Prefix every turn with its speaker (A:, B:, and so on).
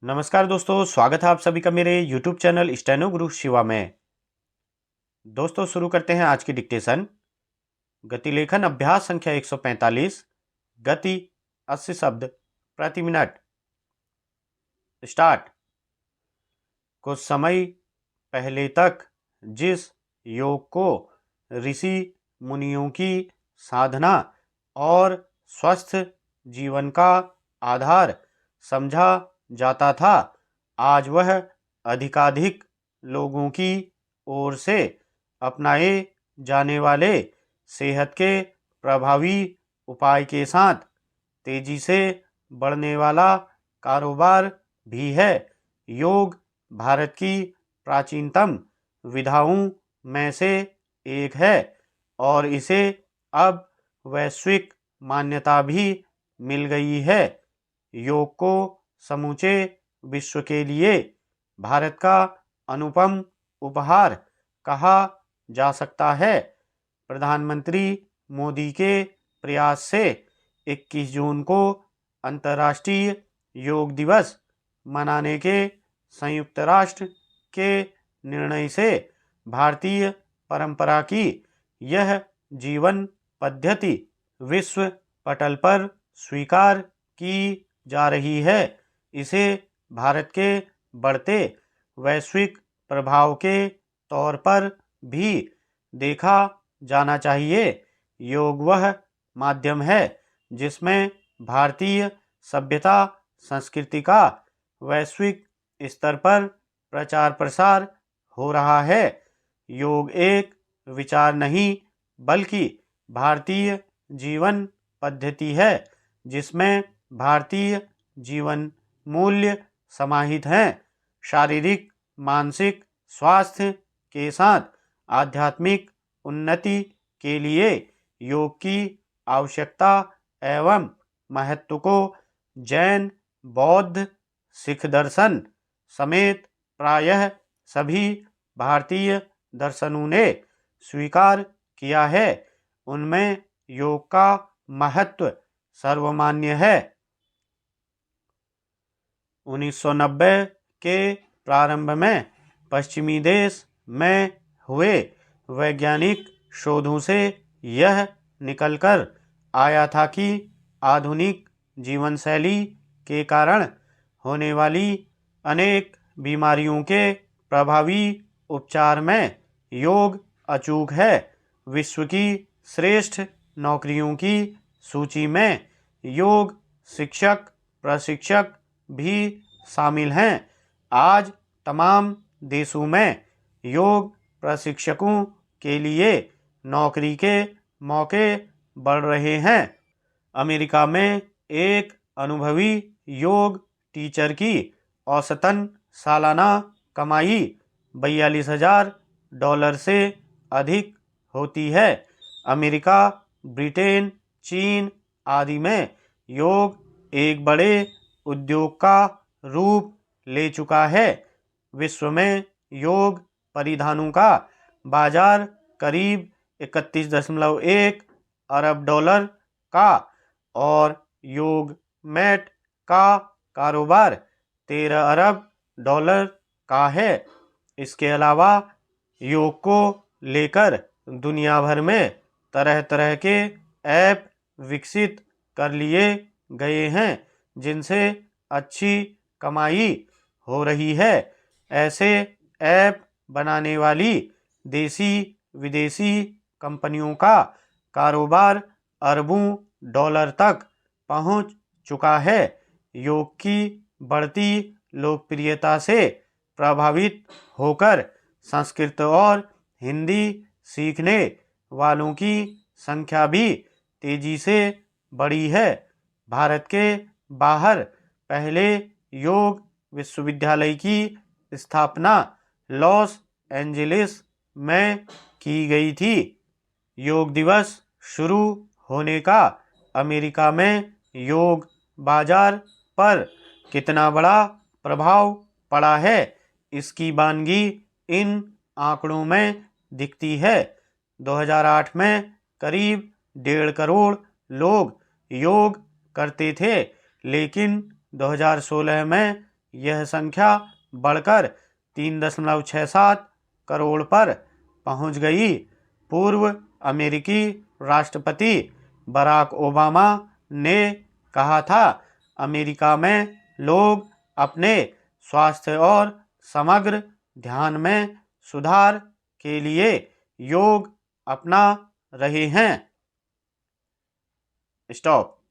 A: नमस्कार दोस्तों, स्वागत है आप सभी का मेरे YouTube चैनल स्टेनो गुरु शिवा में। दोस्तों शुरू करते हैं आज की डिक्टेशन। गति लेखन अभ्यास संख्या 145। गति 80 शब्द प्रति मिनट। स्टार्ट। कुछ समय पहले तक जिस योग को ऋषि मुनियों की साधना और स्वस्थ जीवन का आधार समझा जाता था, आज वह अधिकाधिक लोगों की ओर से अपनाए जाने वाले सेहत के प्रभावी उपाय के साथ तेजी से बढ़ने वाला कारोबार भी है। योग भारत की प्राचीनतम विधाओं में से एक है और इसे अब वैश्विक मान्यता भी मिल गई है। योग को समूचे विश्व के लिए भारत का अनुपम उपहार कहा जा सकता है। प्रधानमंत्री मोदी के प्रयास से 21 जून को अंतर्राष्ट्रीय योग दिवस मनाने के संयुक्त राष्ट्र के निर्णय से भारतीय परंपरा की यह जीवन पद्धति विश्व पटल पर स्वीकार की जा रही है। इसे भारत के बढ़ते वैश्विक प्रभाव के तौर पर भी देखा जाना चाहिए। योग वह माध्यम है जिसमें भारतीय सभ्यता संस्कृति का वैश्विक स्तर पर प्रचार प्रसार हो रहा है। योग एक विचार नहीं बल्कि भारतीय जीवन पद्धति है जिसमें भारतीय जीवन मूल्य समाहित हैं। शारीरिक मानसिक स्वास्थ्य के साथ आध्यात्मिक उन्नति के लिए योग की आवश्यकता एवं महत्व को जैन बौद्ध सिख दर्शन समेत प्रायः सभी भारतीय दर्शनों ने स्वीकार किया है। उनमें योग का महत्व सर्वमान्य है। 1990 के प्रारंभ में पश्चिमी देश में हुए वैज्ञानिक शोधों से यह निकलकर आया था कि आधुनिक जीवन शैली के कारण होने वाली अनेक बीमारियों के प्रभावी उपचार में योग अचूक है। विश्व की श्रेष्ठ नौकरियों की सूची में योग शिक्षक प्रशिक्षक भी शामिल हैं। आज तमाम देशों में योग प्रशिक्षकों के लिए नौकरी के मौके बढ़ रहे हैं। अमेरिका में एक अनुभवी योग टीचर की औसतन सालाना कमाई $42,000 से अधिक होती है। अमेरिका, ब्रिटेन, चीन आदि में योग एक बड़े उद्योग का रूप ले चुका है। विश्व में योग परिधानों का बाजार करीब 31.1 अरब डॉलर का और योग मैट का कारोबार 13 अरब डॉलर का है। इसके अलावा योग को लेकर दुनिया भर में तरह तरह के ऐप विकसित कर लिए गए हैं जिनसे अच्छी कमाई हो रही है। ऐसे ऐप बनाने वाली देसी विदेशी कंपनियों का कारोबार अरबों डॉलर तक पहुंच चुका है। योग की बढ़ती लोकप्रियता से प्रभावित होकर संस्कृत और हिंदी सीखने वालों की संख्या भी तेजी से बढ़ी है। भारत के बाहर पहले योग विश्वविद्यालय की स्थापना लॉस एंजलिस में की गई थी। योग दिवस शुरू होने का अमेरिका में योग बाजार पर कितना बड़ा प्रभाव पड़ा है, इसकी वानगी इन आंकड़ों में दिखती है। 2008 में करीब 1.5 करोड़ लोग योग करते थे, लेकिन 2016 में यह संख्या बढ़कर 3.67 करोड़ पर पहुंच गई। पूर्व अमेरिकी राष्ट्रपति बराक ओबामा ने कहा था, अमेरिका में लोग अपने स्वास्थ्य और समग्र ध्यान में सुधार के लिए योग अपना रहे हैं। स्टॉप।